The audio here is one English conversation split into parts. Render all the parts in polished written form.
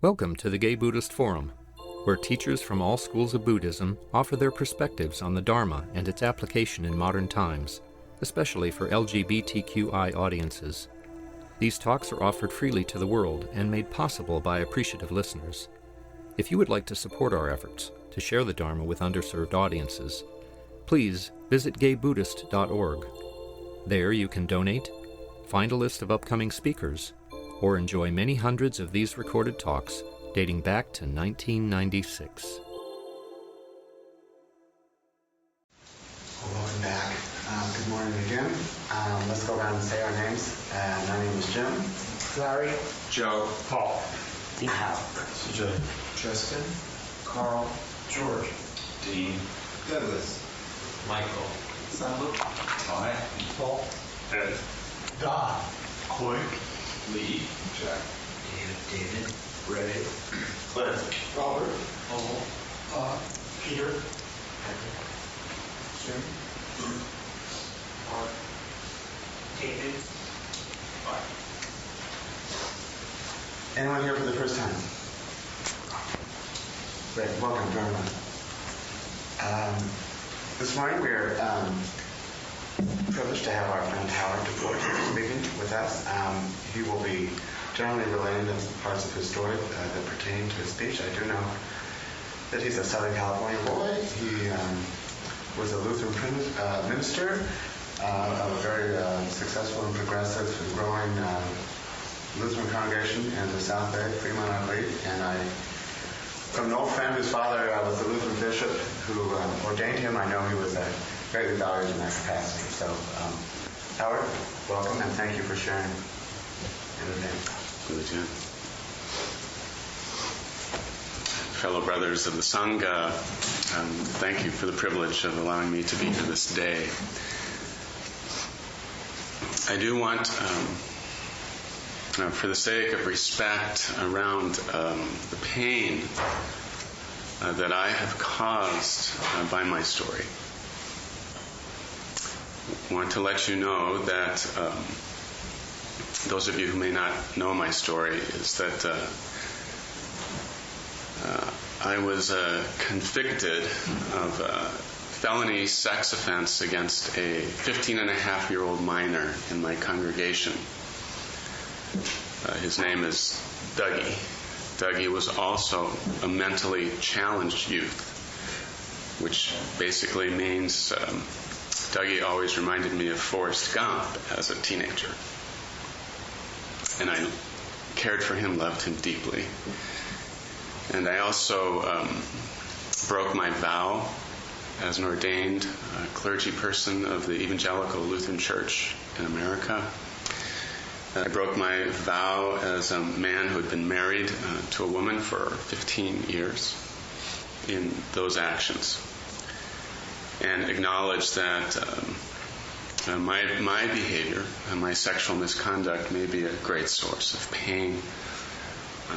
Welcome to the Gay Buddhist Forum, where teachers from all schools of Buddhism offer their perspectives on the Dharma and its application in modern times, especially for LGBTQI audiences. These talks are offered freely to the world and made possible by appreciative listeners. If you would like to support our efforts to share the Dharma with underserved audiences, please visit gaybuddhist.org. There you can donate, find a list of upcoming speakers, or enjoy many hundreds of these recorded talks dating back to 1996. Welcome back. Good morning again. Let's go around and say our names. My name is Jim. Larry. Joe. Paul. Hal. CJ. Justin. Carl. George. Dean. Douglas. Michael. Sandra. Ty. Paul. Ed. Don. Coy. Lee. Jack. David. Ray. Clint. Robert. Peter. Jim. Mark. David. Anyone here for the first time? Great. Welcome to everyone. This morning we're privileged to have our friend Howard Deporte speaking with us. He will be generally relaying the parts of his story that pertain to his speech. I do know that he's a Southern California boy. He was a Lutheran minister of a very successful and progressive and growing Lutheran congregation in the South Bay, Fremont, I believe. And from an old friend whose father was a Lutheran bishop who ordained him, I know he was greatly valued in that capacity. So, Howard, welcome, and thank you for sharing in advance. Good, Jim. Fellow brothers of the Sangha, thank you for the privilege of allowing me to be here this day. I do want, for the sake of respect around the pain that I have caused by my story, want to let you know that those of you who may not know my story is that I was convicted of a felony sex offense against a 15-and-a-half-year-old minor in my congregation. His name is Dougie. Dougie was also a mentally challenged youth, which basically means Dougie always reminded me of Forrest Gump as a teenager. And I cared for him, loved him deeply. And I also broke my vow as an ordained clergy person of the Evangelical Lutheran Church in America. I broke my vow as a man who had been married to a woman for 15 years in those actions, and acknowledged that my behavior and my sexual misconduct may be a great source of pain,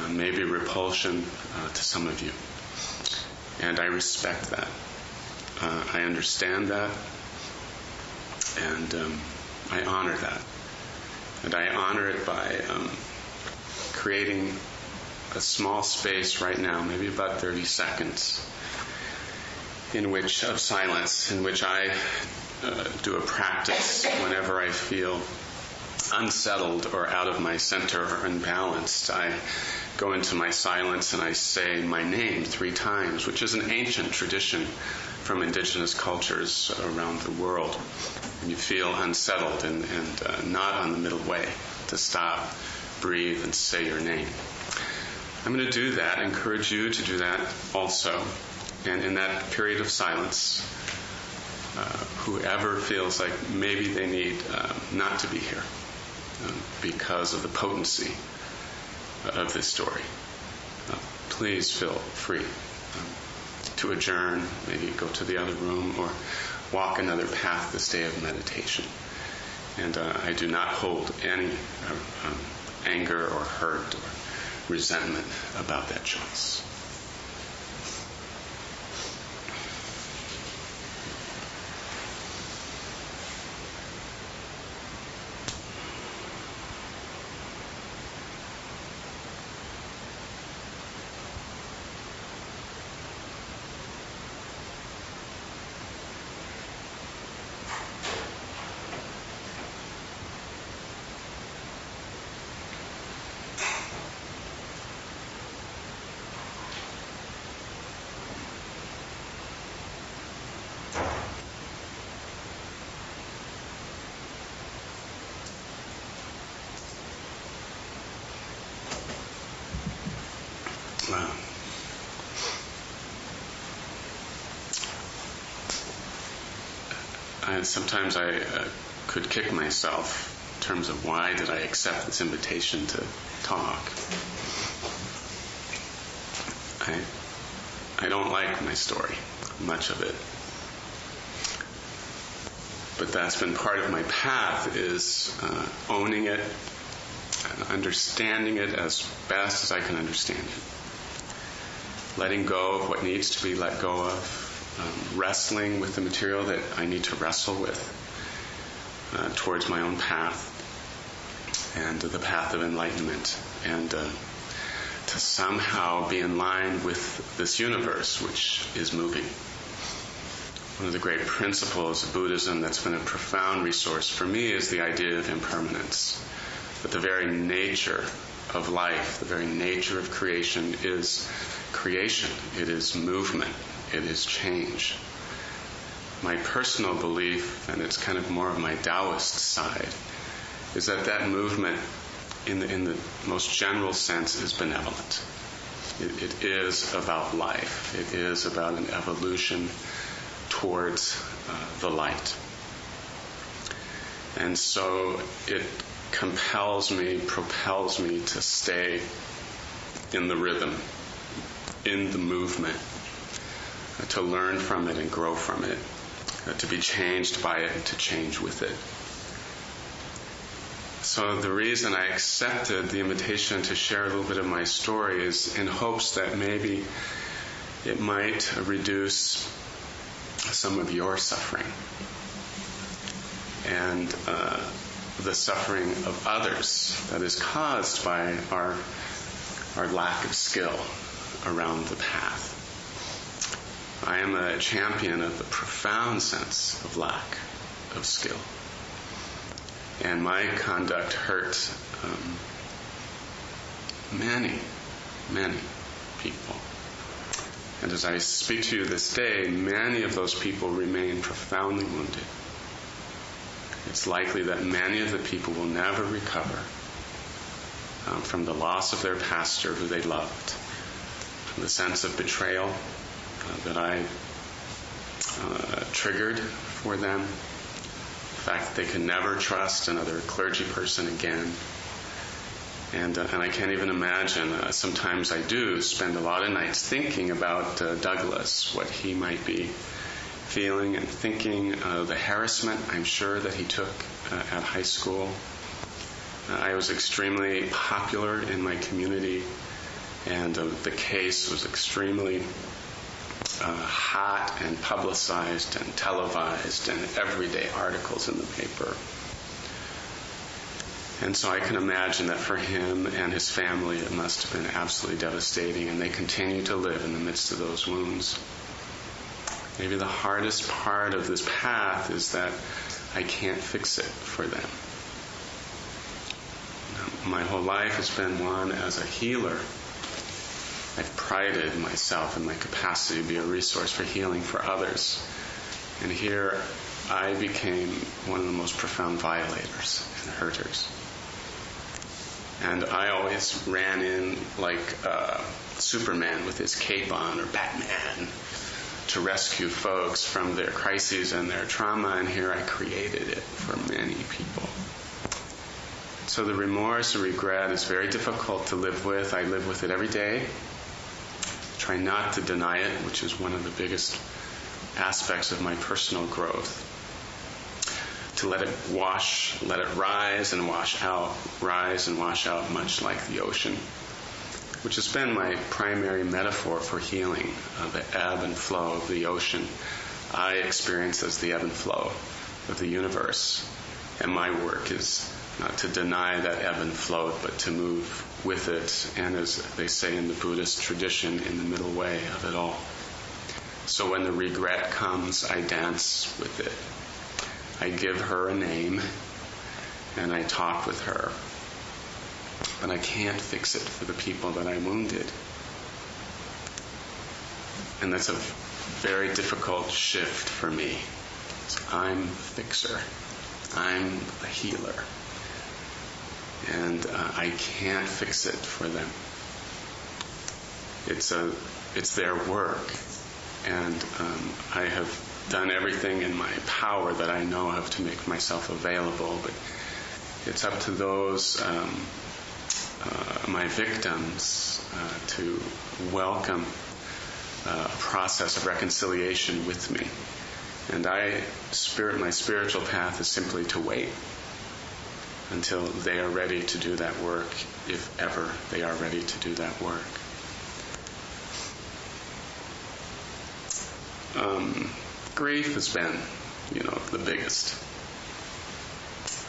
maybe repulsion to some of you. And I respect that. I understand that, and I honor that. And I honor it by creating a small space right now, maybe about 30 seconds, of silence, in which I do a practice whenever I feel unsettled or out of my center or unbalanced. I go into my silence and I say my name 3 times, which is an ancient tradition from indigenous cultures around the world. And you feel unsettled and not on the middle way to stop, breathe, and say your name. I'm going to do that, encourage you to do that also. And in that period of silence, whoever feels like maybe they need not to be here because of the potency of this story, please feel free to adjourn, maybe go to the other room, or walk another path this day of meditation. And I do not hold any anger or hurt or resentment about that choice. Sometimes I could kick myself in terms of why did I accept this invitation to talk. I don't like my story, much of it. But that's been part of my path, is owning it and understanding it as best as I can understand it. Letting go of what needs to be let go of. Wrestling with the material that I need to wrestle with towards my own path and the path of enlightenment, and to somehow be in line with this universe which is moving. One of the great principles of Buddhism that's been a profound resource for me is the idea of impermanence. That the very nature of life, the very nature of creation is creation. It is movement. It is change. My personal belief, and it's kind of more of my Taoist side, is that movement, in the most general sense, is benevolent. It is about life. It is about an evolution towards the light. And so it compels me, propels me to stay in the rhythm, in the movement, to learn from it and grow from it, to be changed by it and to change with it. So the reason I accepted the invitation to share a little bit of my story is in hopes that maybe it might reduce some of your suffering and the suffering of others that is caused by our lack of skill around the path. I am a champion of the profound sense of lack of skill. And my conduct hurt many, many people. And as I speak to you this day, many of those people remain profoundly wounded. It's likely that many of the people will never recover from the loss of their pastor who they loved, from the sense of betrayal that I triggered for them, the fact that they can never trust another clergy person again. And I can't even imagine, sometimes I do spend a lot of nights thinking about Douglas, what he might be feeling and thinking, the harassment I'm sure that he took at high school. I was extremely popular in my community, and the case was extremely hot and publicized and televised, and everyday articles in the paper. And so I can imagine that for him and his family it must have been absolutely devastating, and they continue to live in the midst of those wounds. Maybe the hardest part of this path is that I can't fix it for them. My whole life has been one as a healer. I've prided myself in my capacity to be a resource for healing for others. And here I became one of the most profound violators and hurters. And I always ran in like Superman with his cape on, or Batman, to rescue folks from their crises and their trauma, and here I created it for many people. So the remorse or regret is very difficult to live with. I live with it every day. Try not to deny it, which is one of the biggest aspects of my personal growth. To let it wash, let it rise and wash out, much like the ocean, which has been my primary metaphor for healing, the ebb and flow of the ocean. I experience as the ebb and flow of the universe, and my work is not to deny that ebb and flow, but to move with it, and as they say in the Buddhist tradition, in the middle way of it all. So when the regret comes, I dance with it. I give her a name, and I talk with her. But I can't fix it for the people that I wounded. And that's a very difficult shift for me. I'm the fixer. I'm the healer. And I can't fix it for them. It's their work, and I have done everything in my power that I know of to make myself available, but it's up to those, my victims, to welcome a process of reconciliation with me. And my spiritual path is simply to wait until they are ready to do that work, if ever they are ready to do that work. Grief has been, the biggest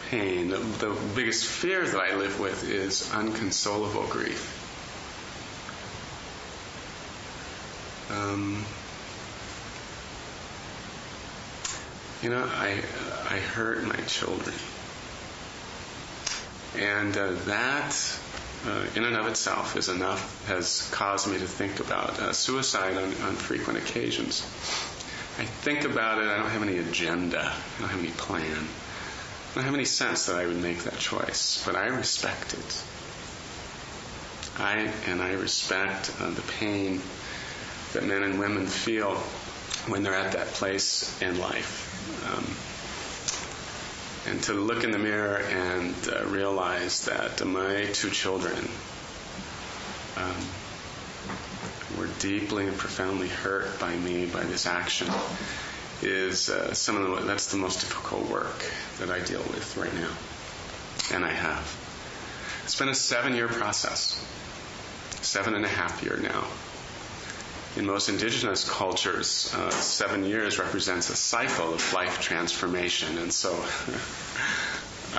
pain. The biggest fear that I live with is unconsolable grief. I hurt my children. And that, in and of itself, has caused me to think about suicide on frequent occasions. I think about it, I don't have any agenda, I don't have any plan, I don't have any sense that I would make that choice, but I respect it. I respect the pain that men and women feel when they're at that place in life. And to look in the mirror and realize that my two children were deeply and profoundly hurt by me, by this action, is that's the most difficult work that I deal with right now. And I have. It's been a 7-year process. 7.5 years now. In most indigenous cultures, 7 years represents a cycle of life transformation, and so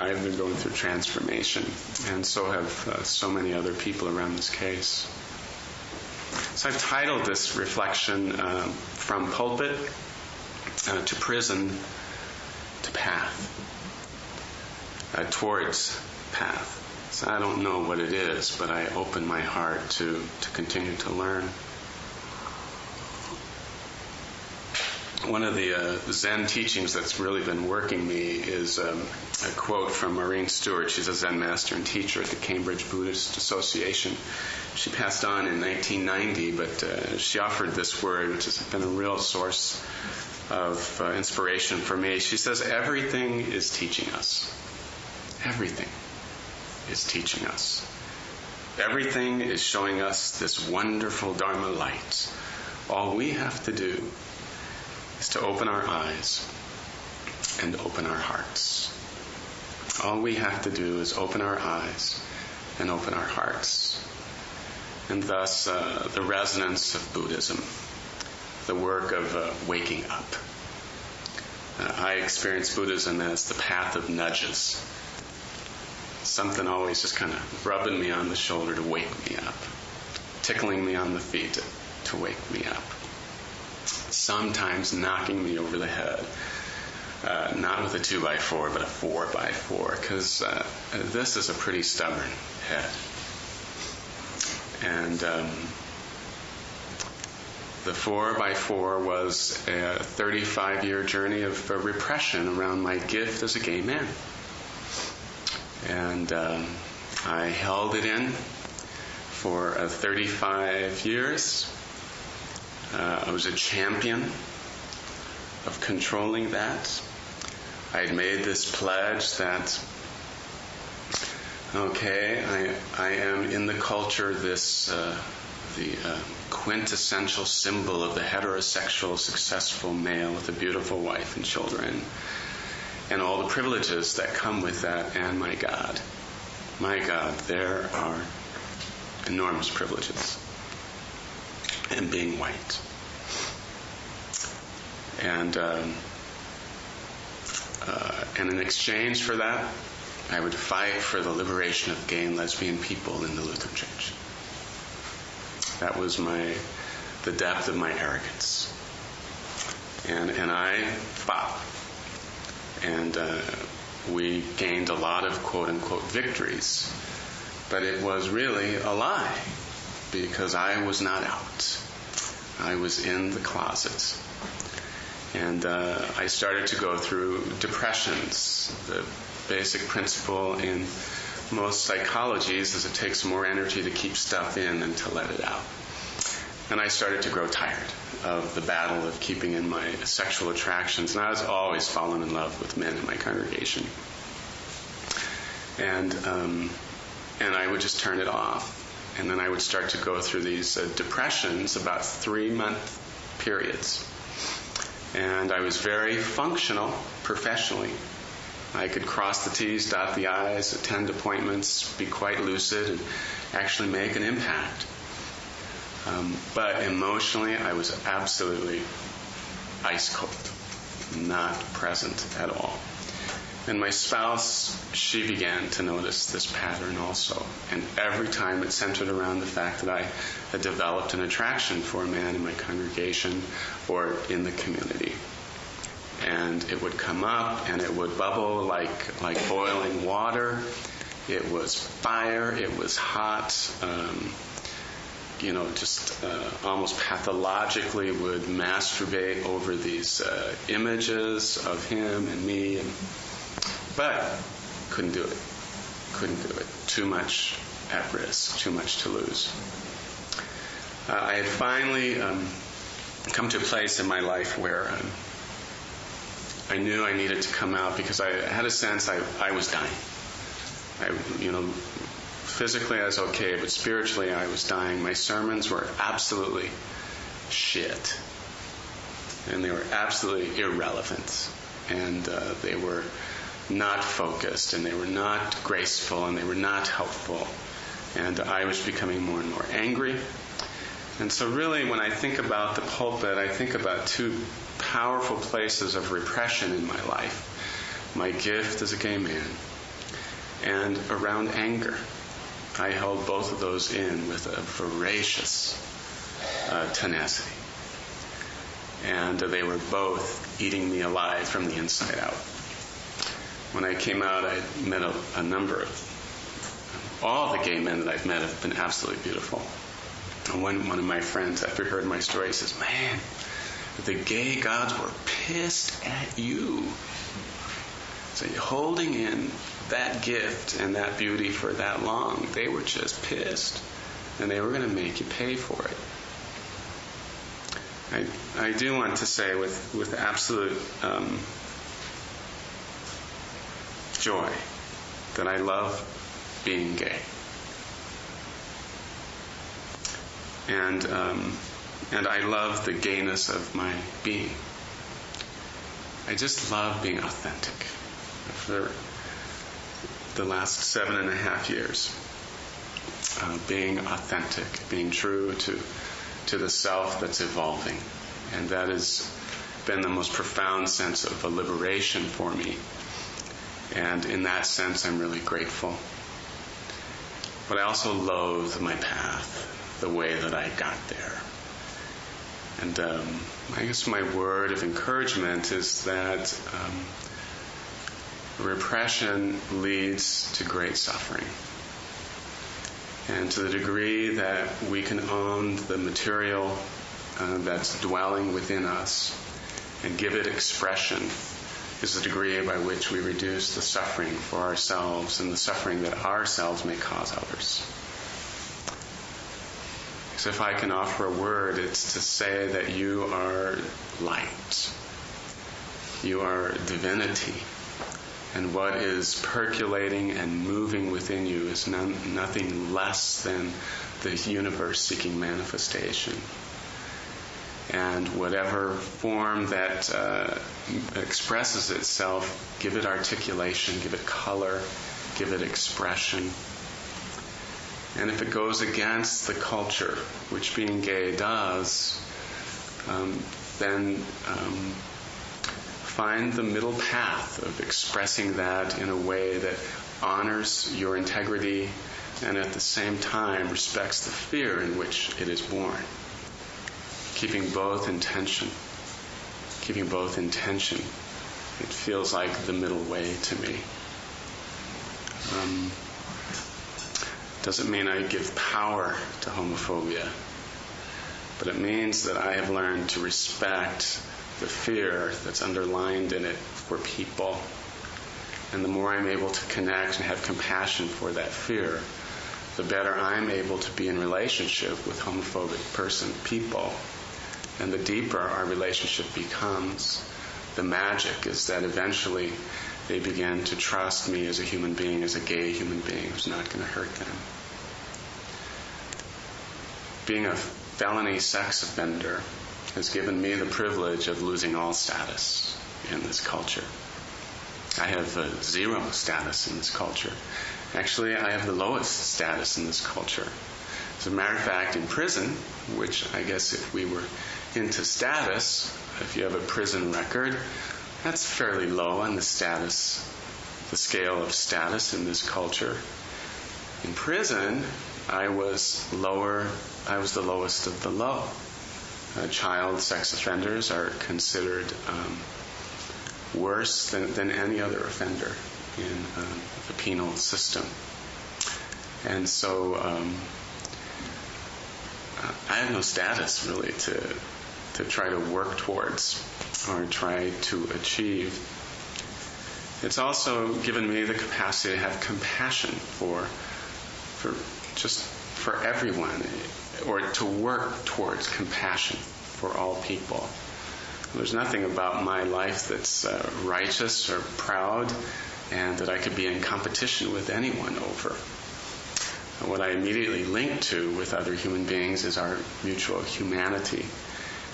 I've been going through transformation, and so have so many other people around this case. So I've titled this reflection, From Pulpit to Prison to Path, towards path. So I don't know what it is, but I open my heart to continue to learn. One of the Zen teachings that's really been working me is a quote from Maureen Stewart. She's a Zen master and teacher at the Cambridge Buddhist Association. She passed on in 1990, but she offered this word, which has been a real source of inspiration for me. She says, everything is teaching us. Everything is teaching us. Everything is showing us this wonderful Dharma light. All we have to do is to open our eyes and open our hearts. All we have to do is open our eyes and open our hearts. And thus, the resonance of Buddhism, the work of waking up. I experience Buddhism as the path of nudges. Something always just kind of rubbing me on the shoulder to wake me up, tickling me on the feet to wake me up. Sometimes knocking me over the head, not with a 2x4, but a 4x4, because this is a pretty stubborn head. And the 4x4 was a 35-year journey of repression around my gift as a gay man. And I held it in for 35 years. I was a champion of controlling that. I had made this pledge that, okay, I am in the culture the quintessential symbol of the heterosexual, successful male with a beautiful wife and children, and all the privileges that come with that. And my God, there are enormous privileges in being white. And in exchange for that, I would fight for the liberation of gay and lesbian people in the Lutheran Church. That was the depth of my arrogance. And I fought. And we gained a lot of quote-unquote victories. But it was really a lie, because I was not out. I was in the closet. And I started to go through depressions. The basic principle in most psychologies is it takes more energy to keep stuff in than to let it out. And I started to grow tired of the battle of keeping in my sexual attractions. And I was always falling in love with men in my congregation. And I would just turn it off. And then I would start to go through these depressions, about 3-month periods. And I was very functional professionally. I could cross the T's, dot the I's, attend appointments, be quite lucid, and actually make an impact. But emotionally, I was absolutely ice cold, not present at all. And my spouse, she began to notice this pattern also. And every time it centered around the fact that I had developed an attraction for a man in my congregation or in the community. And it would come up and it would bubble like boiling water. It was fire. It was hot. Just almost pathologically would masturbate over these images of him and me. But couldn't do it. Too much at risk, too much to lose. I had finally come to a place in my life where I knew I needed to come out because I had a sense I was dying. Physically I was okay, but spiritually I was dying. My sermons were absolutely shit. And they were absolutely irrelevant. And they were not focused, and they were not graceful, and they were not helpful. And I was becoming more and more angry. And so really, when I think about the pulpit, I think about 2 powerful places of repression in my life. My gift as a gay man, and around anger. I held both of those in with a voracious tenacity. And they were both eating me alive from the inside out. When I came out, I met a number of... all the gay men that I've met have been absolutely beautiful. And one of my friends, after he heard my story, says, "Man, the gay gods were pissed at you." So you're holding in that gift and that beauty for that long. They were just pissed. And they were going to make you pay for it. I do want to say with absolute joy that I love being gay. And I love the gayness of my being. I just love being authentic. For the last 7.5 years, being authentic, being true to the self that's evolving. And that has been the most profound sense of a liberation for me. And in that sense, I'm really grateful. But I also loathe my path, the way that I got there. And I guess my word of encouragement is that repression leads to great suffering. And to the degree that we can own the material that's dwelling within us and give it expression is the degree by which we reduce the suffering for ourselves and the suffering that ourselves may cause others. So if I can offer a word, it's to say that you are light. You are divinity. And what is percolating and moving within you is nothing less than the universe seeking manifestation. And whatever form that expresses itself, give it articulation, give it color, give it expression. And if it goes against the culture, which being gay does, then find the middle path of expressing that in a way that honors your integrity and at the same time respects the fear in which it is born. Keeping both in tension. It feels like the middle way to me. Doesn't mean I give power to homophobia, but it means that I have learned to respect the fear that's underlined in it for people. And the more I'm able to connect and have compassion for that fear, the better I'm able to be in relationship with homophobic people. And the deeper our relationship becomes, the magic is that eventually they begin to trust me as a human being, as a gay human being who's not going to hurt them. Being a felony sex offender has given me the privilege of losing all status in this culture. I have zero status in this culture. Actually, I have the lowest status in this culture. As a matter of fact, in prison, which I guess if we were into status, if you have a prison record, that's fairly low on the scale of status in this culture. In prison, I was the lowest of the low. Child sex offenders are considered worse than any other offender in the penal system. And so I have no status really to try to work towards or try to achieve. It's also given me the capacity to have compassion for everyone, or to work towards compassion for all people. There's nothing about my life that's righteous or proud and that I could be in competition with anyone over. What I immediately link to with other human beings is our mutual humanity,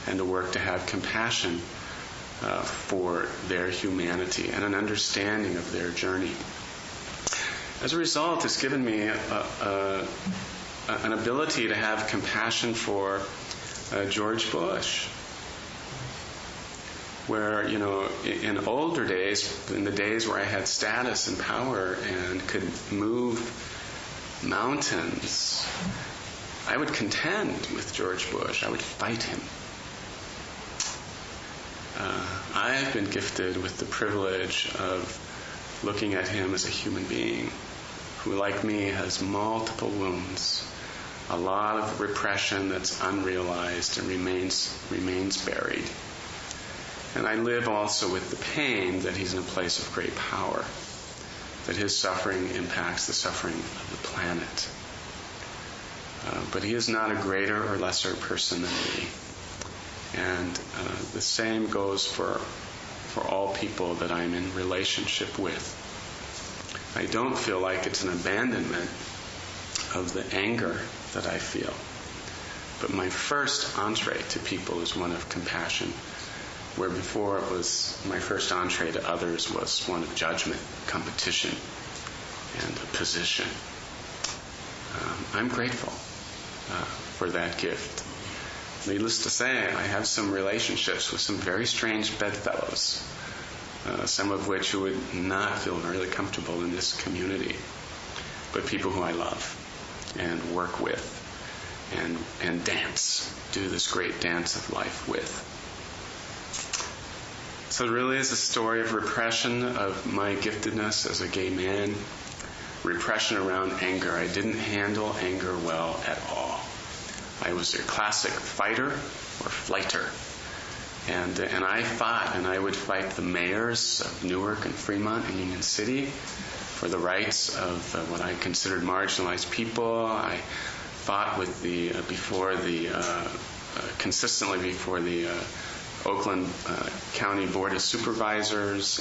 and to work to have compassion for their humanity and an understanding of their journey. As a result, it's given me an ability to have compassion for George Bush, where, in older days, in the days where I had status and power and could move mountains, I would contend with George Bush. I would fight him. I've been gifted with the privilege of looking at him as a human being who, like me, has multiple wounds, a lot of repression that's unrealized and remains buried. And I live also with the pain that he's in a place of great power, that his suffering impacts the suffering of the planet. But he is not a greater or lesser person than me. And the same goes for all people that I'm in relationship with. I don't feel like it's an abandonment of the anger that I feel. But my first entree to people is one of compassion, where before it was my first entree to others was one of judgment, competition, and position. I'm grateful for that gift. Needless to say, I have some relationships with some very strange bedfellows, some of which who would not feel really comfortable in this community, but people who I love and work with and dance, do this great dance of life with. So it really is a story of repression of my giftedness as a gay man, repression around anger. I didn't handle anger well at all. I was a classic fighter or flighter. And I fought, and I would fight the mayors of Newark and Fremont and Union City for the rights of what I considered marginalized people. I fought with consistently before the Oakland County Board of Supervisors,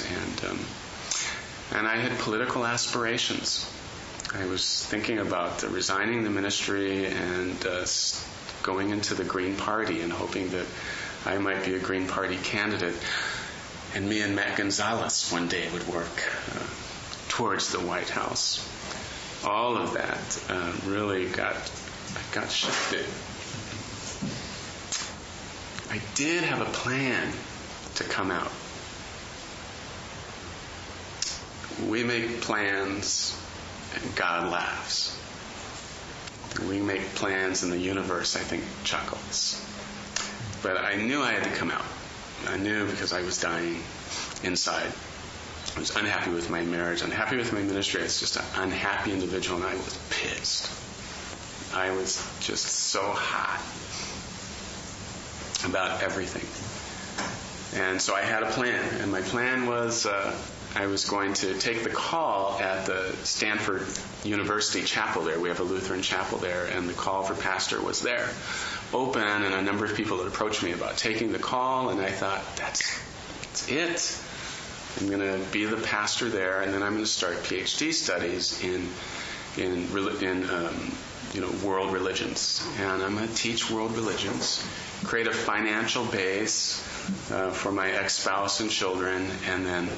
and I had political aspirations. I was thinking about resigning the ministry and going into the Green Party and hoping that I might be a Green Party candidate. And me and Matt Gonzalez one day would work towards the White House. All of that really got shifted. I did have a plan to come out. We make plans and God laughs. We make plans and the universe, I think, chuckles. But I knew I had to come out. I knew because I was dying inside. I was unhappy with my marriage, unhappy with my ministry. I was just an unhappy individual, and I was pissed. I was just so hot about everything. And so I had a plan, and my plan was I was going to take the call at the Stanford University chapel there. We have a Lutheran chapel there, and the call for pastor was there, open, and a number of people had approached me about taking the call, and I thought, that's it. I'm going to be the pastor there, and then I'm going to start PhD studies in world religions, and I'm going to teach world religions, create a financial base for my ex-spouse and children, and then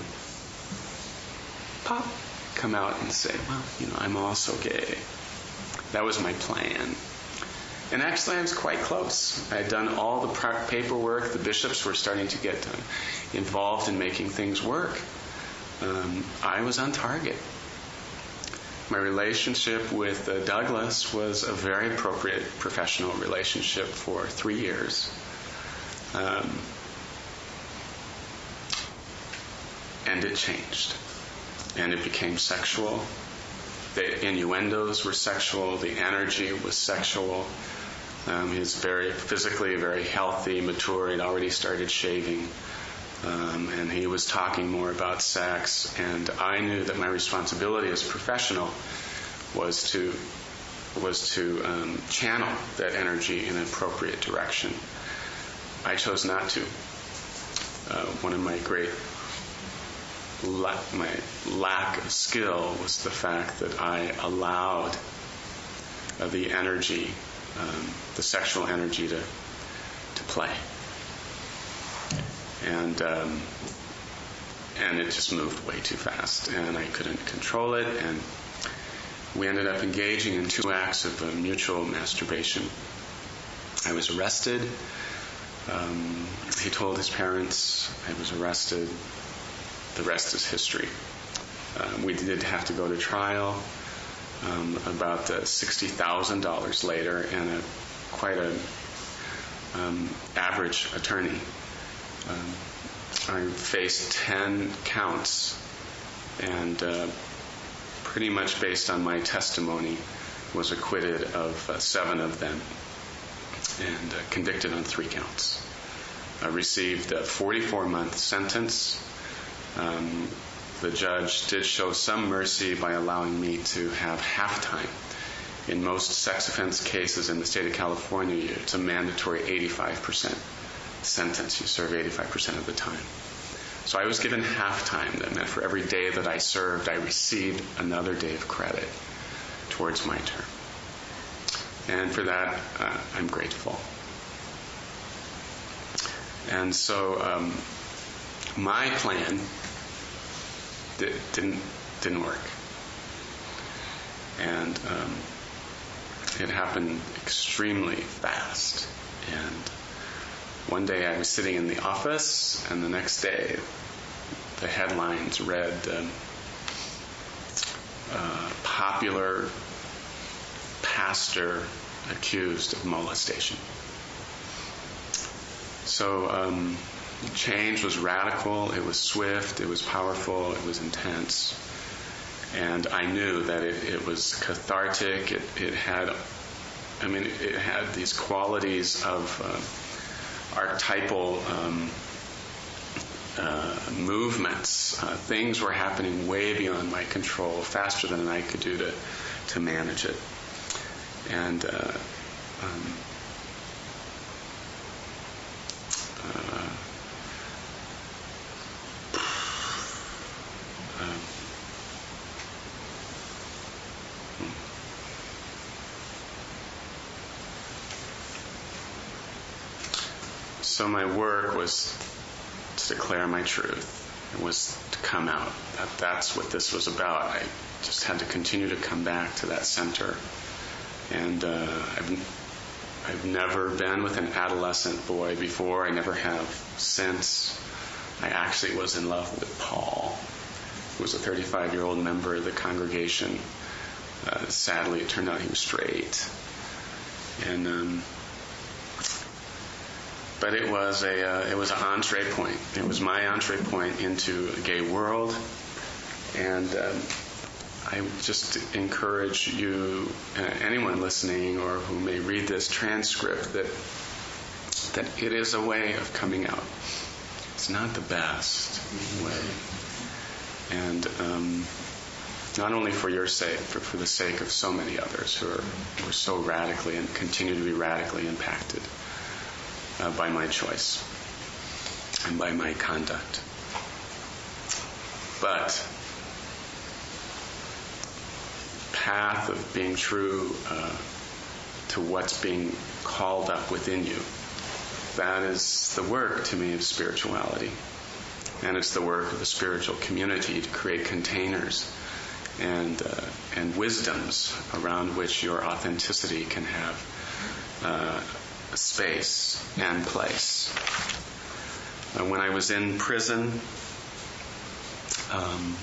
pop, come out and say, well, I'm also gay. That was my plan. And actually, I was quite close. I had done all the paperwork. The bishops were starting to get involved in making things work. I was on target. My relationship with Douglas was a very appropriate professional relationship for 3 years. And it changed. And it became sexual. The innuendos were sexual. The energy was sexual. He was physically very healthy, mature. He'd already started shaving. And he was talking more about sex. And I knew that my responsibility as a professional was to channel that energy in an appropriate direction. I chose not to. One of my my lack of skill was the fact that I allowed the energy, the sexual energy, to play, and it just moved way too fast, and I couldn't control it, and we ended up engaging in 2 acts of mutual masturbation. I was arrested. He told his parents I was arrested. The rest is history. We did have to go to trial about $60,000 later, and quite an average attorney. I faced 10 counts, and pretty much based on my testimony was acquitted of 7 of them and convicted on 3 counts. I received a 44-month sentence. The judge did show some mercy by allowing me to have half-time. In most sex offense cases in the state of California, it's a mandatory 85% sentence. You serve 85% of the time. So I was given half-time. That meant for every day that I served, I received another day of credit towards my term. And for that, I'm grateful. And so my plan didn't work, and it happened extremely fast. And one day I was sitting in the office, and the next day the headlines read popular pastor accused of molestation. So change was radical, it was swift, it was powerful, it was intense. And I knew that it was cathartic. It had these qualities of archetypal movements. Things were happening way beyond my control, faster than I could do to manage it. And so my work was to declare my truth. It was to come out. That's what this was about. I just had to continue to come back to that center. And I've never been with an adolescent boy before. I never have since. I actually was in love with Paul, who was a 35-year-old member of the congregation. Sadly, it turned out he was straight. And but it was an entree point. It was my entree point into a gay world, and I just encourage you, anyone listening or who may read this transcript, that it is a way of coming out. It's not the best way, And not only for your sake, but for the sake of so many others who are so radically and continue to be radically impacted by my choice and by my conduct. But path of being true to what's being called up within you, that is the work to me of spirituality. And it's the work of the spiritual community to create containers and wisdoms around which your authenticity can have space and place. When I was in prison,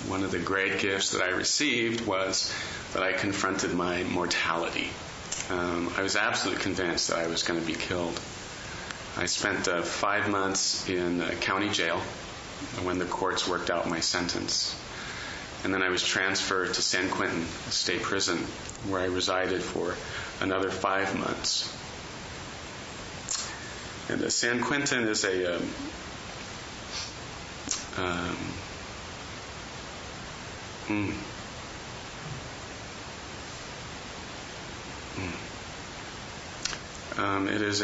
one of the great gifts that I received was that I confronted my mortality. I was absolutely convinced that I was going to be killed. I spent 5 months in county jail when the courts worked out my sentence. And then I was transferred to San Quentin State Prison, where I resided for another 5 months. And San Quentin is it is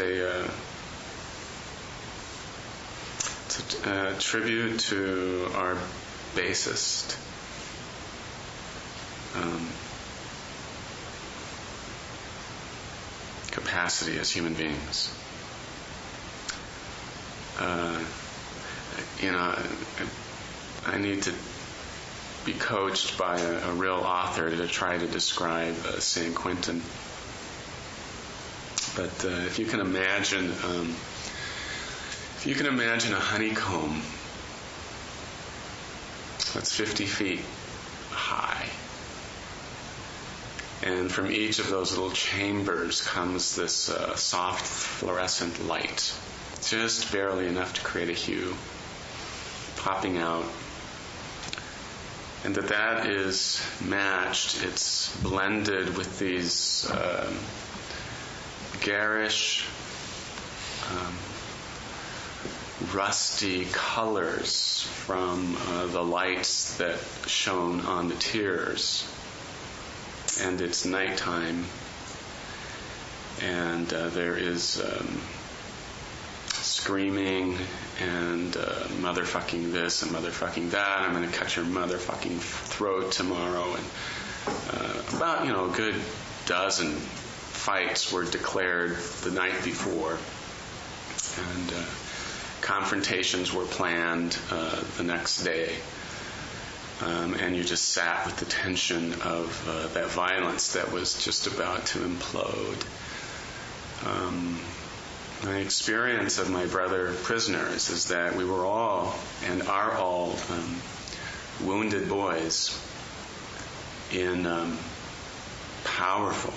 it's a tribute to our basest capacity as human beings. I need to be coached by a real author to try to describe San Quentin. But if you can imagine a honeycomb that's 50 feet high, and from each of those little chambers comes this soft fluorescent light, just barely enough to create a hue, popping out, and that is matched, it's blended with these garish, rusty colors from the lights that shone on the tiers. And it's nighttime, and there is screaming and motherfucking this and motherfucking that. I'm going to cut your motherfucking throat tomorrow. And about a good dozen fights were declared the night before, and confrontations were planned the next day. And you just sat with the tension of that violence that was just about to implode. My experience of my brother prisoners is that we were all and are all wounded boys in powerful,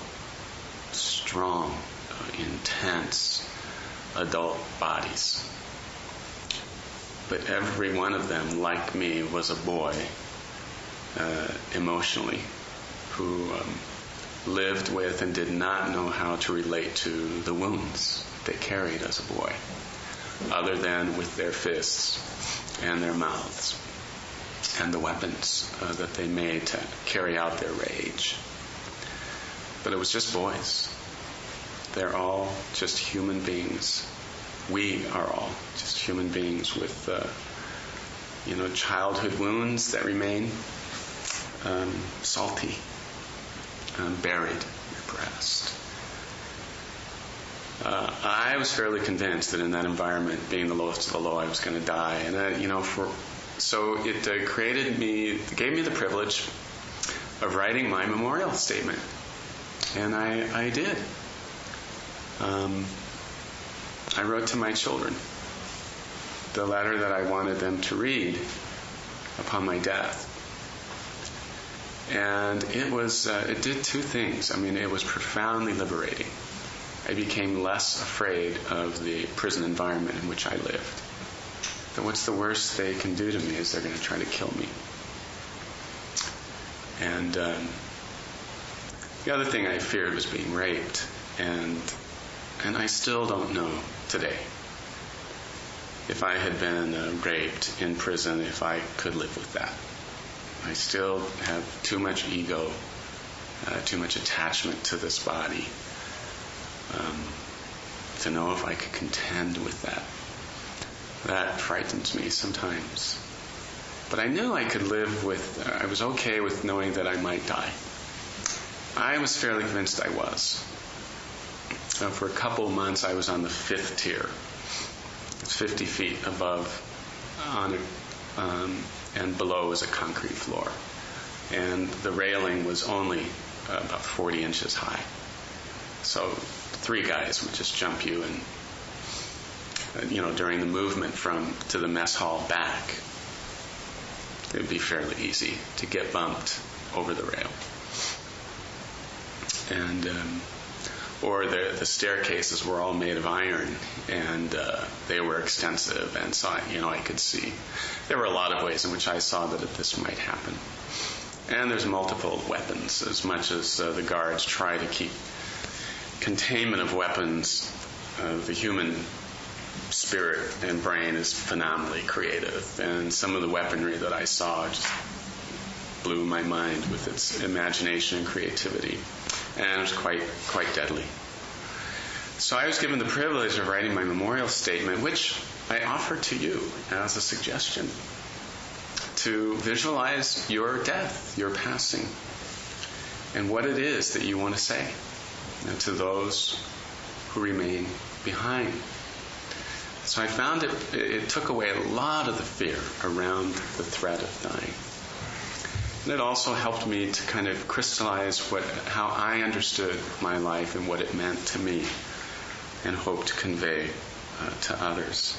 strong, intense adult bodies. But every one of them, like me, was a boy emotionally, who lived with and did not know how to relate to the wounds they carried as a boy, other than with their fists and their mouths and the weapons that they made to carry out their rage. But it was just boys. They're all just human beings. We are all just human beings with, childhood wounds that remain salty, buried in your breast. I was fairly convinced that in that environment, being the lowest of the low, I was going to die. And so it gave me the privilege of writing my memorial statement, and I did. I wrote to my children the letter that I wanted them to read upon my death. And it did two things. It was profoundly liberating. I became less afraid of the prison environment in which I lived. That what's the worst they can do to me is they're going to try to kill me. And the other thing I feared was being raped. And I still don't know today if I had been raped in prison, if I could live with that. I still have too much ego, too much attachment to this body to know if I could contend with that. That frightens me sometimes. But I knew I could live with, I was okay with knowing that I might die. I was fairly convinced I was. For a couple of months I was on the 5th tier. It's 50 feet above and below is a concrete floor. And the railing was only about 40 inches high. So 3 guys would just jump you and, during the movement to the mess hall back, it would be fairly easy to get bumped over the rail. And or the staircases were all made of iron, and they were extensive, and so I could see. There were a lot of ways in which I saw that this might happen. And there's multiple weapons. As much as the guards try to keep containment of weapons, the human spirit and brain is phenomenally creative, and some of the weaponry that I saw just blew my mind with its imagination and creativity, and it was quite deadly. So I was given the privilege of writing my memorial statement, which I offer to you as a suggestion to visualize your death, your passing, and what it is that you want to say to those who remain behind. So I found it took away a lot of the fear around the threat of dying. And it also helped me to kind of crystallize how I understood my life and what it meant to me, and hope to convey to others.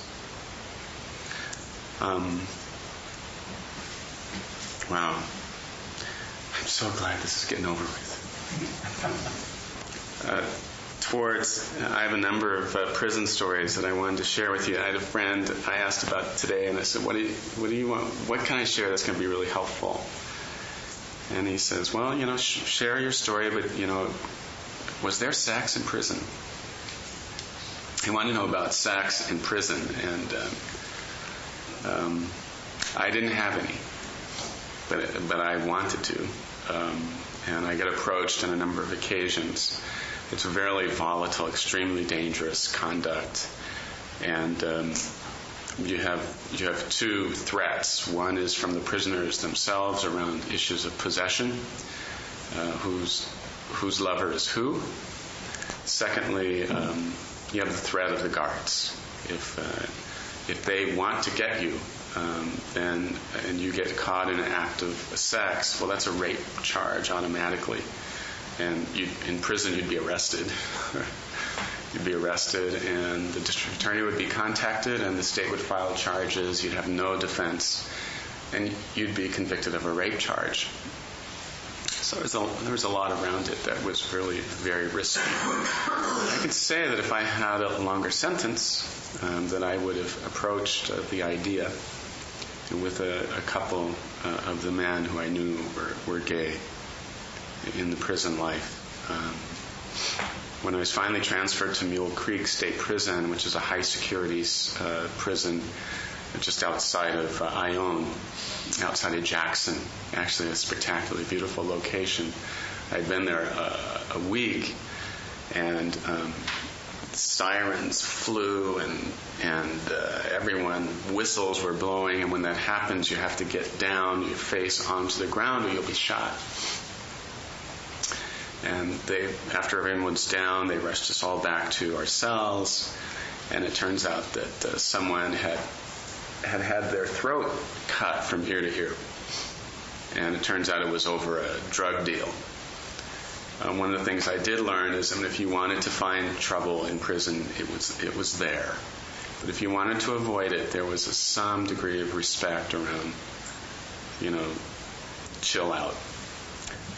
Wow. I'm so glad this is getting over with. I have a number of prison stories that I wanted to share with you. I had a friend I asked about today, and I said, what do you want? What can I share that's going to be really helpful? And he says, well, share your story, but, was there sex in prison? He wanted to know about sex in prison, and I didn't have any, but I wanted to. And I got approached on a number of occasions. It's a very volatile, extremely dangerous conduct, and you have 2 threats. One is from the prisoners themselves around issues of possession, whose lover is who. Secondly, you have the threat of the guards. If they want to get you, and you get caught in an act of sex, well, that's a rape charge automatically. And in prison, you'd be arrested. You'd be arrested, and the district attorney would be contacted, and the state would file charges. You'd have no defense, and you'd be convicted of a rape charge. So there was a lot around it that was really very risky. I could say that if I had a longer sentence, that I would have approached the idea with a couple of the men who I knew were gay in the prison life. When I was finally transferred to Mule Creek State Prison, which is a high-security prison just outside of Ione, outside of Jackson, actually a spectacularly beautiful location. I'd been there a week, and sirens flew, and everyone, whistles were blowing, and when that happens, you have to get down, your face onto the ground, or you'll be shot. And after everyone's down, they rushed us all back to our cells, and it turns out that someone had their throat cut from ear to ear. And it turns out it was over a drug deal. One of the things I did learn is that if you wanted to find trouble in prison, it was there. But if you wanted to avoid it, there was some degree of respect around, chill out.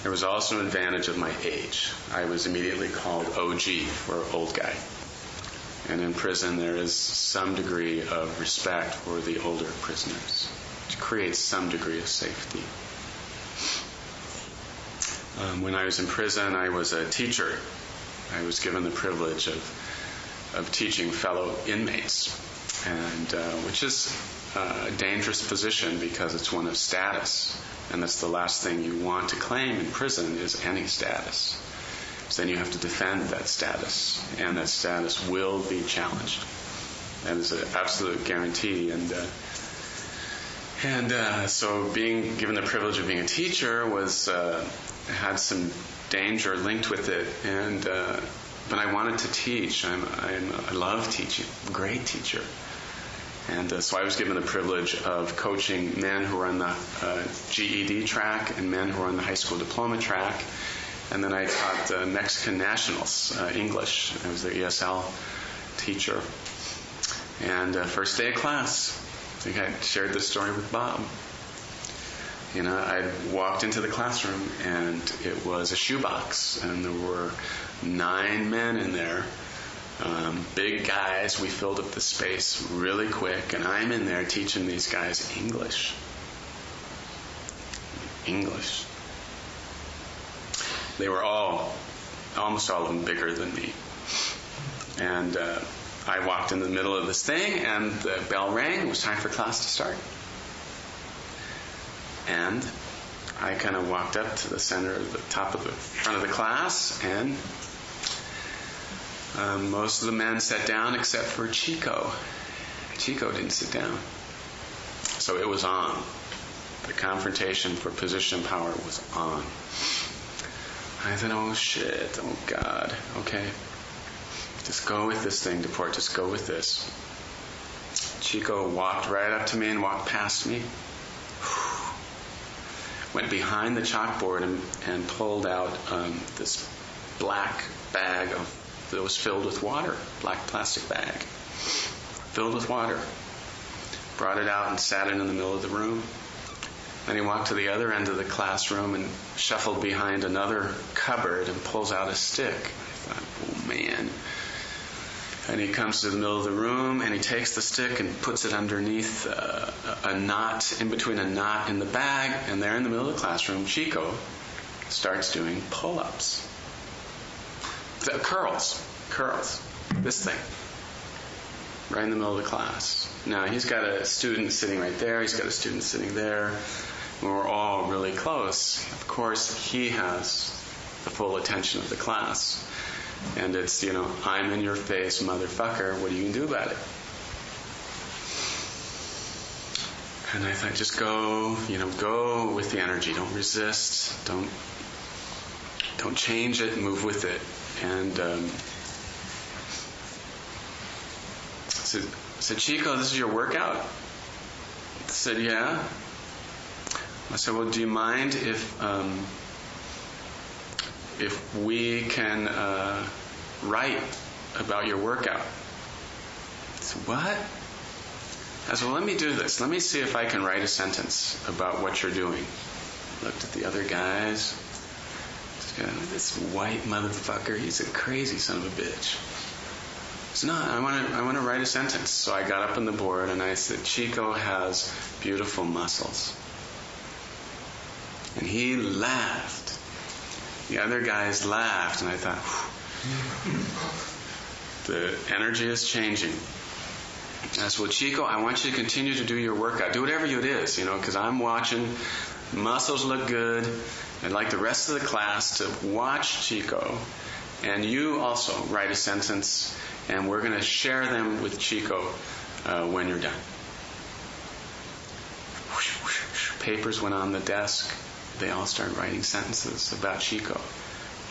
There was also an advantage of my age. I was immediately called OG, or old guy. And in prison, there is some degree of respect for the older prisoners to create some degree of safety. When I was in prison, I was a teacher. I was given the privilege of teaching fellow inmates, and which is a dangerous position because it's one of status. And that's the last thing you want to claim in prison is any status. So then you have to defend that status, and that status will be challenged. That is an absolute guarantee. And so being given the privilege of being a teacher had some danger linked with it. But I wanted to teach. I love teaching. I'm a great teacher. And so I was given the privilege of coaching men who were on the GED track and men who were on the high school diploma track. And then I taught Mexican nationals English. I was their ESL teacher. And first day of class, I think I shared this story with Bob. I walked into the classroom and it was a shoebox, and there were 9 men in there. Big guys. We filled up the space really quick, and I'm in there teaching these guys English. They were almost all of them bigger than me. And I walked in the middle of this thing, and the bell rang. It was time for class to start. And I kind of walked up to the center of the top of the front of the class, and most of the men sat down except for Chico. Chico didn't sit down. So it was on. The confrontation for position and power was on. I said, oh shit, oh God, okay. Just go with this thing, Deporte, just go with this. Chico walked right up to me and walked past me. Went behind the chalkboard and pulled out this black bag that was filled with water, black plastic bag, filled with water. Brought it out and sat it in the middle of the room. Then he walked to the other end of the classroom and shuffled behind another cupboard and pulls out a stick. I thought, oh man. And he comes to the middle of the room and he takes the stick and puts it underneath a knot, in between a knot in the bag. And there in the middle of the classroom, Chico starts doing pull-ups. Curls. This thing. Right in the middle of the class. Now, he's got a student sitting right there. He's got a student sitting there. And we're all really close. Of course, he has the full attention of the class. And it's, I'm in your face, motherfucker. What are you going to do about it? And I thought, just go with the energy. Don't resist. Don't change it. Move with it. And I said, Chico, this is your workout? I said, yeah. I said, well, do you mind if we can write about your workout? I said, what? I said, well, let me do this. Let me see if I can write a sentence about what you're doing. Looked at the other guys. This white motherfucker, he's a crazy son of a bitch. I said, no, I want to write a sentence. So I got up on the board and I said, Chico has beautiful muscles. And he laughed. The other guys laughed, and I thought, the energy is changing. And I said, well, Chico, I want you to continue to do your workout. Do whatever it is, because I'm watching. Muscles look good. I'd like the rest of the class to watch Chico. And you also write a sentence, and we're going to share them with Chico when you're done. Papers went on the desk. They all started writing sentences about Chico.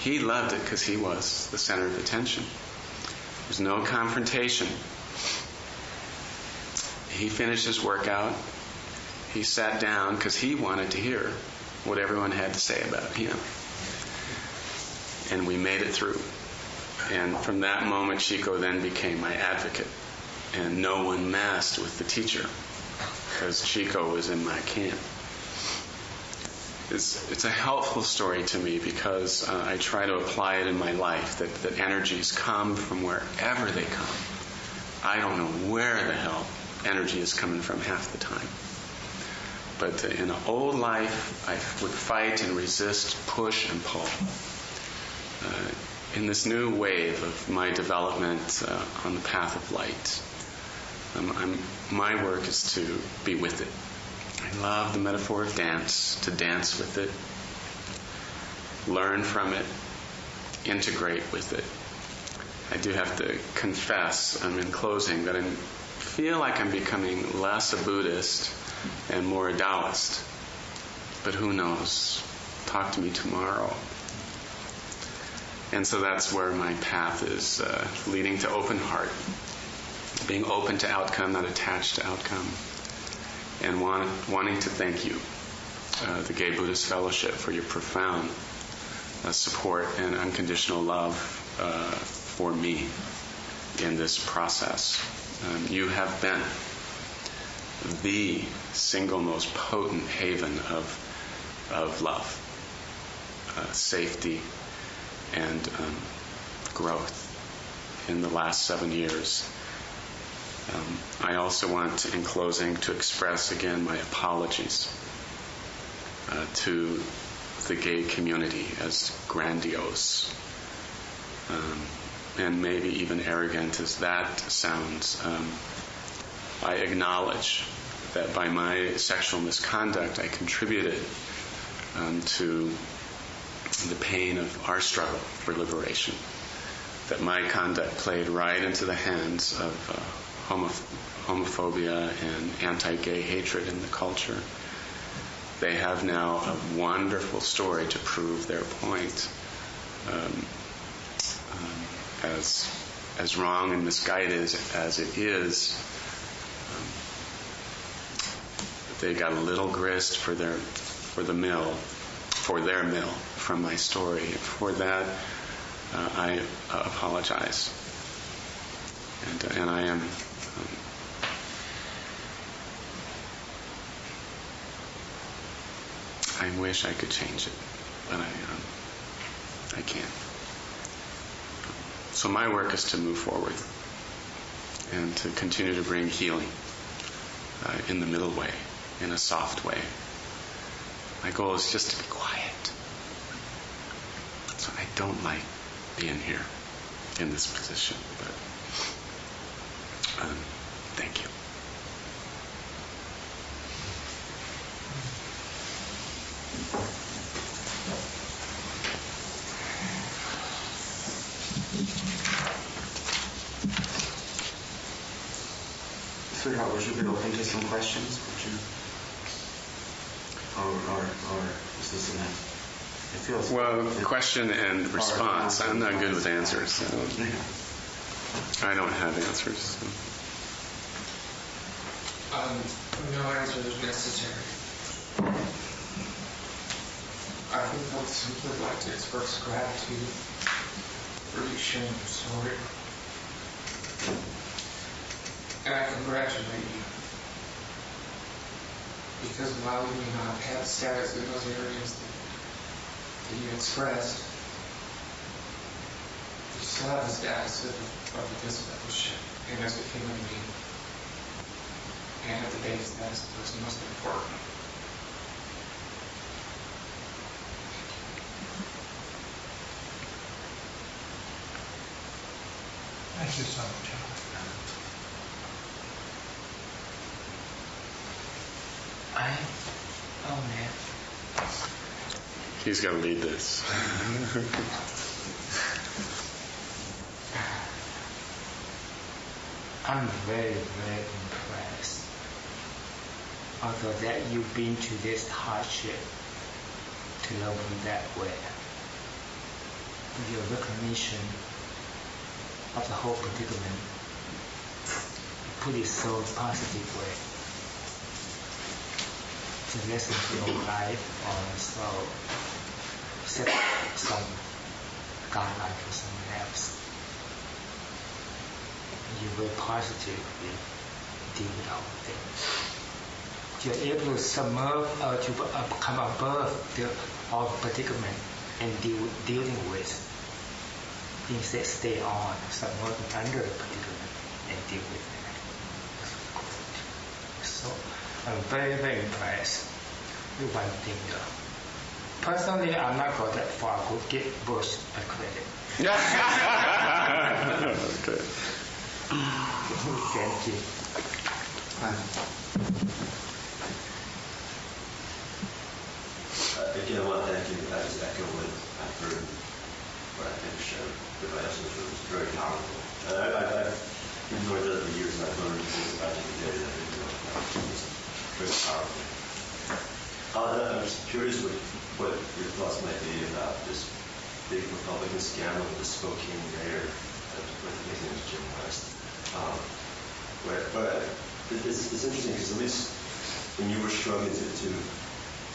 He loved it because he was the center of attention. There was no confrontation. He finished his workout. He sat down because he wanted to hear what everyone had to say about him. And we made it through. And from that moment, Chico then became my advocate. And no one messed with the teacher because Chico was in my camp. It's a helpful story to me because I try to apply it in my life, that energies come from wherever they come. I don't know where the hell energy is coming from half the time. But in an old life, I would fight and resist, push and pull. In this new wave of my development on the path of light, my work is to be with it I love the metaphor of dance, to dance with it, learn from it, integrate with it. I do have to confess, in closing, that I feel like I'm becoming less a Buddhist and more a Taoist. But who knows? Talk to me tomorrow. And so that's where my path is leading to open heart, being open to outcome, not attached to outcome, and wanting to thank you, the Gay Buddhist Fellowship, for your profound support and unconditional love for me in this process. You have been the single most potent haven of love, safety, and growth in the last 7 years. I also want, in closing, to express again my apologies to the gay community, as grandiose and maybe even arrogant as that sounds. I acknowledge that by my sexual misconduct I contributed to the pain of our struggle for liberation, that my conduct played right into the hands of homophobia and anti-gay hatred in the culture. They have now a wonderful story to prove their point. As wrong and misguided as it is, they got a little grist for their mill from my story. For that, I apologize, and I am. I wish I could change it, but I can't. So my work is to move forward and to continue to bring healing in the middle way, in a soft way. My goal is just to be quiet. So I don't like being here in this position, but thank you. Sweetheart, would you be open to some questions? Would you? Or is this enough? It feels well, question and response. I'm not good with answers. So I don't have answers. So. No answer is necessary. I would simply like to express gratitude for you sharing your story. And I congratulate you. Because while you may not have status in those areas that you expressed, you still have the status of a discipleship and as a human being. And at the base, that's what's most important. Thank you so much. He's got to lead this. I'm very, very impressed. Although that you've been to this hardship to love in that way. Your recognition of the whole predicament, put it so positive way. To listen to your life or so set some guideline for someone else. You very positively deal with all things. You're able to submerge or to come above all predicament and dealing with. Instead, stay on, submerging under the predicament and deal with it. So I'm very, very impressed with one thing though. Personally, I'm not going that far. I would give Bush a credit. Okay. Thank you. again, I want to thank you. I just echo what I've heard, what I think everybody else was very powerful. I've been doing it for years, and I've learned things about it today that I didn't know about. It's very powerful. I'm just curious what your thoughts might be about this big Republican scandal with the Spokane mayor, I think his name is Jim West. But it's interesting because at least when you were struggling to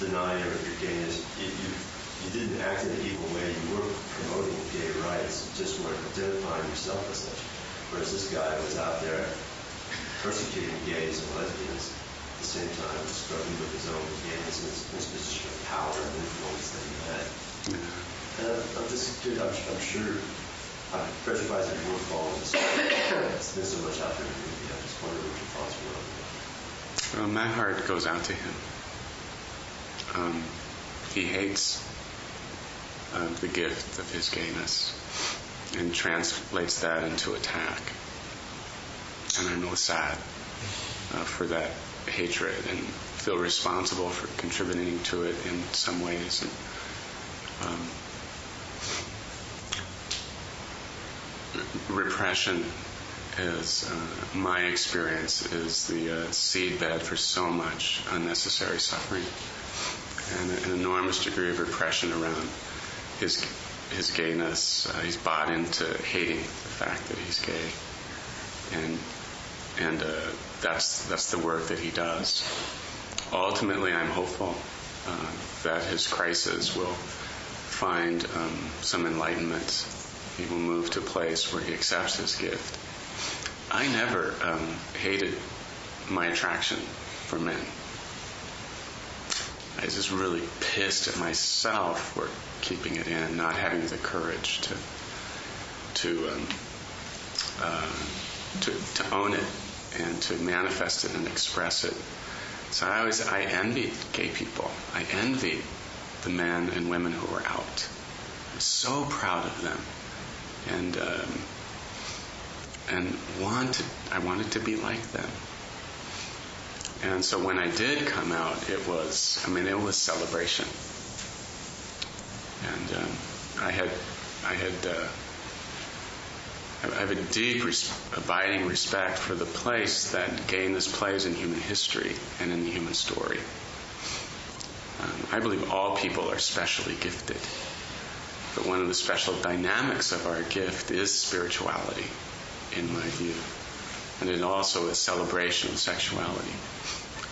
deny your gayness, you didn't act in an evil way. You were promoting gay rights, you just weren't identifying yourself as such. Whereas this guy was out there persecuting gays and lesbians at the same time, struggling with his own gayness and his position of power and influence that he had. And I'm just curious, I'm sure, I'm very surprised that you were following this. It's been so much out there in the media. I just wonder what your thoughts were on that. Well, my heart goes out to him. He hates the gift of his gayness and translates that into attack. And I'm really sad for that hatred and feel responsible for contributing to it in some ways. And, repression is, my experience, is the seedbed for so much unnecessary suffering and an enormous degree of repression around his gayness. He's bought into hating the fact that he's gay, and that's the work that he does. Ultimately, I'm hopeful that his crisis will find some enlightenment. He will move to a place where he accepts his gift. I never hated my attraction for men. I was just really pissed at myself for keeping it in, not having the courage to own it and to manifest it and express it. So I envied gay people. I envied the men and women who were out. I was so proud of them, and I wanted to be like them. And so when I did come out, it was celebration. And I have a deep, abiding respect for the place that gayness plays in human history and in the human story. I believe all people are specially gifted. But one of the special dynamics of our gift is spirituality, in my view. And it also is celebration of sexuality.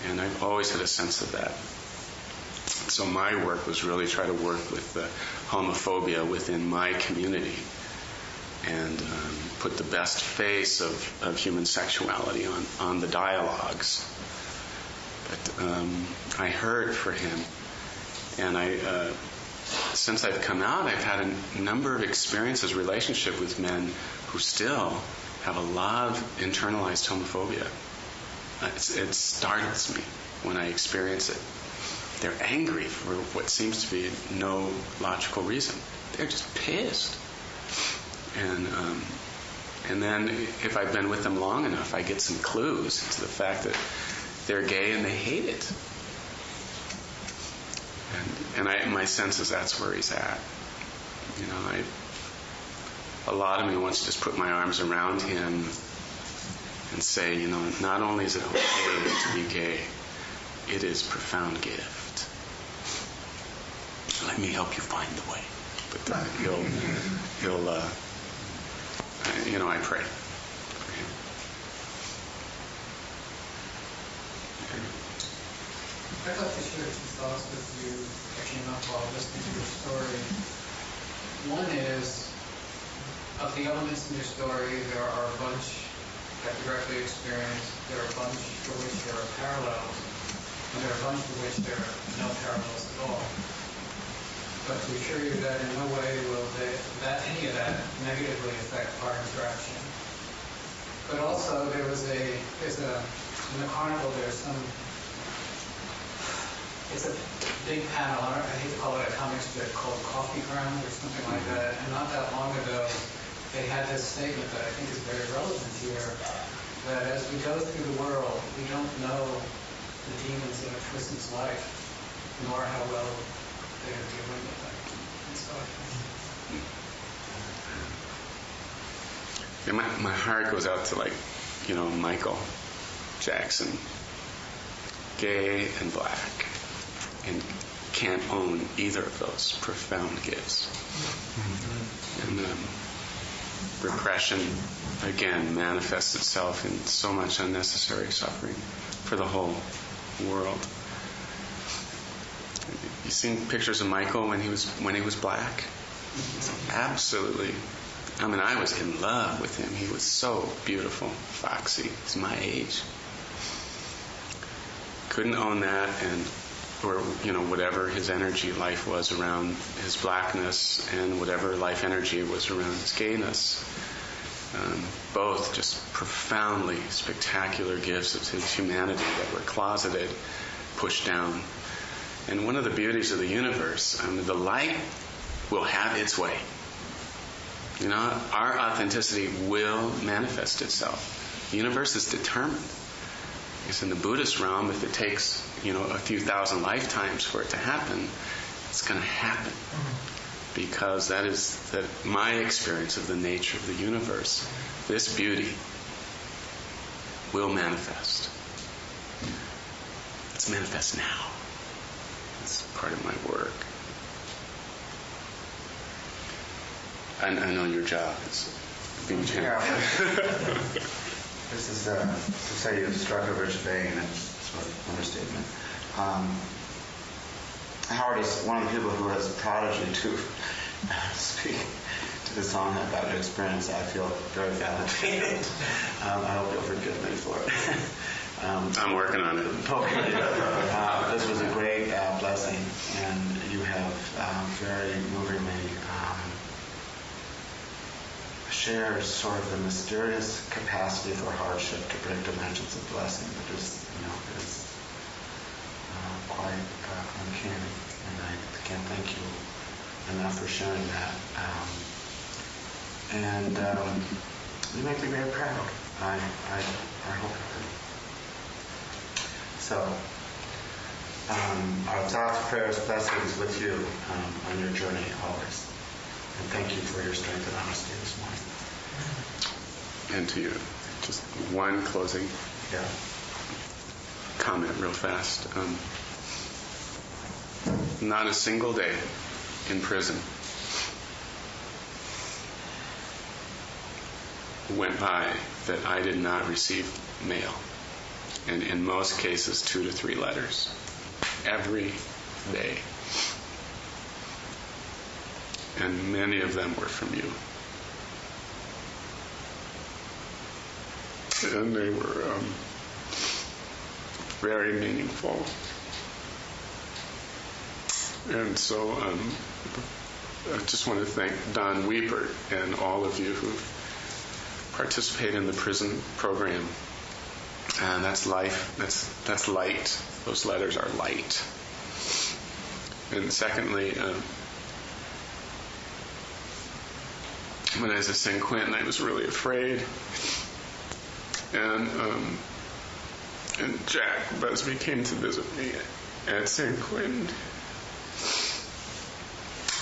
And I've always had a sense of that. So my work was really try to work with the homophobia within my community and put the best face of human sexuality on the dialogues. But I heard for him, and since I've come out, I've had a number of experiences, relationship with men who still have a lot of internalized homophobia. It startles me when I experience it. They're angry for what seems to be no logical reason. They're just pissed. And then if I've been with them long enough, I get some clues to the fact that they're gay and they hate it. And my sense is that's where he's at. You know, a lot of me wants to just put my arms around him and say, you know, not only is it okay to be gay, it is a profound gift. Let me help you find the way. But he'll you know, I pray for him. I'd like to share two thoughts with you that came up while listening to your story. One is, of the elements in your story, there are a bunch that directly experienced, there are a bunch for which there are parallels, and there are a bunch for which there are no parallels at all. But to assure you that in no way will any of that negatively affect our interaction. But also there's in the Chronicle it's a big panel, I hate to call it a comic strip, called Coffee Ground or something like that, and not that long ago they had this statement that I think is very relevant here, that as we go through the world, we don't know the demons in a person's life, nor how well they're dealing with that and stuff. Yeah, my heart goes out to, like, Michael Jackson, gay and black, and can't own either of those profound gifts. And repression, again, manifests itself in so much unnecessary suffering for the whole world. You seen pictures of Michael when he was black? Absolutely. I mean, I was in love with him. He was so beautiful, foxy. He's my age. Couldn't own that, or whatever his energy life was around his blackness, and whatever life energy was around his gayness. Both just profoundly spectacular gifts of his humanity that were closeted, pushed down. And one of the beauties of the universe, the light will have its way. Our authenticity will manifest itself. The universe is determined. Because in the Buddhist realm, if it takes, a few thousand lifetimes for it to happen, it's going to happen. Because that is my experience of the nature of the universe. This beauty will manifest. Let's manifest now. It's part of my work. I know your job is being general. This is to say you struck a rich vein, and sort of understatement. Howard is one of the people who has prodded you to speak to the song about your experience. I feel very validated. I hope you'll forgive me for it. I'm working on it. Okay. This was a great blessing, and you have very movingly shared sort of the mysterious capacity for hardship to break dimensions of blessing that is, quite uncanny. And I can't thank you enough for sharing that. And you make me very proud. I hope you do. So, our thoughts, prayers, blessings with you on your journey always. And thank you for your strength and honesty this morning. And to you, just one closing comment real fast. Not a single day in prison went by that I did not receive mail. And in most cases, 2 to 3 letters. Every day. And many of them were from you. And they were very meaningful. And so I just want to thank Don Weepert and all of you who participate in the prison program. And that's life. That's light. Those letters are light. And secondly, when I was at San Quentin, I was really afraid. And Jack Busby came to visit me at San Quentin.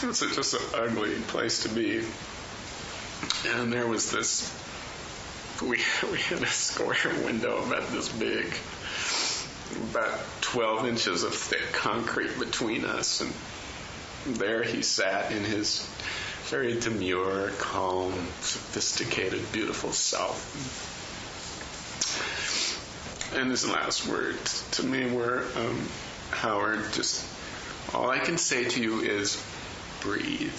It was just an ugly place to be. And there was this, we had a square window about this big, about 12 inches of thick concrete between us. And there he sat in his very demure, calm, sophisticated, beautiful self. And his last words to me were, Howard, just all I can say to you is breathe.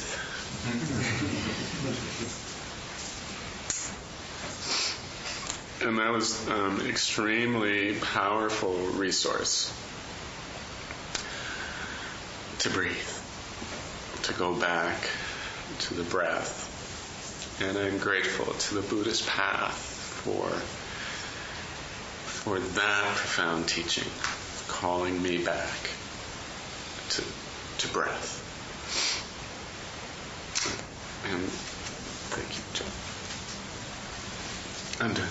And that was an extremely powerful resource to breathe, to go back to the breath. And I'm grateful to the Buddhist path for that profound teaching, calling me back to breath. And thank you, John. I'm done.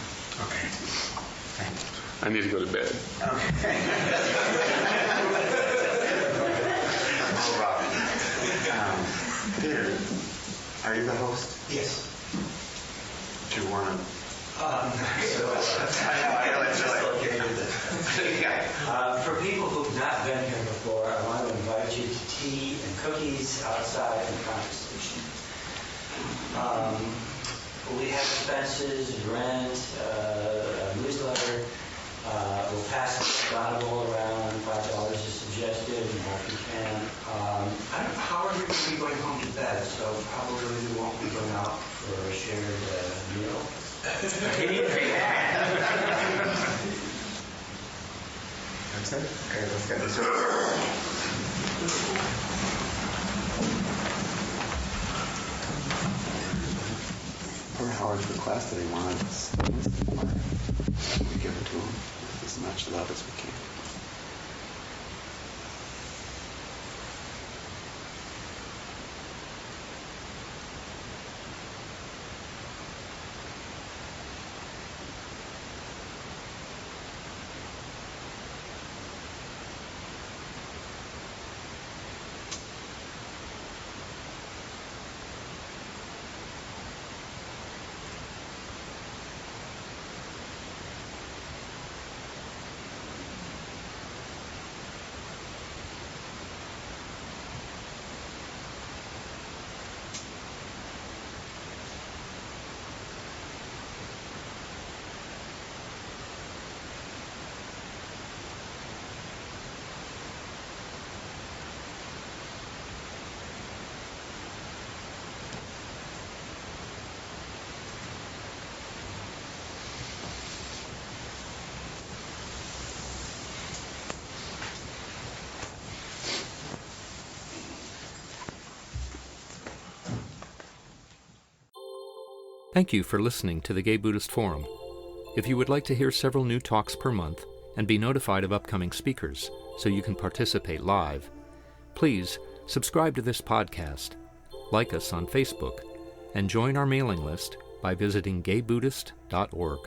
Okay. Thank you. I need to go to bed. Okay. Peter, are you the host? Yes. Do you want to? I know, it's for people who've not been here before, I want to invite you to tea and cookies outside and conversation. We have expenses, rent, a newsletter. We'll pass the Bible around, $5 is suggested, more if you can. I don't know, Howard, you're going to be going home to bed, so probably we won't be going out for a shared meal. That's it? Okay, let's get this over. Per Howard's request that he wanted this, we give it to him with as much love as we can. Thank you for listening to the Gay Buddhist Forum. If you would like to hear several new talks per month and be notified of upcoming speakers so you can participate live, please subscribe to this podcast, like us on Facebook, and join our mailing list by visiting gaybuddhist.org.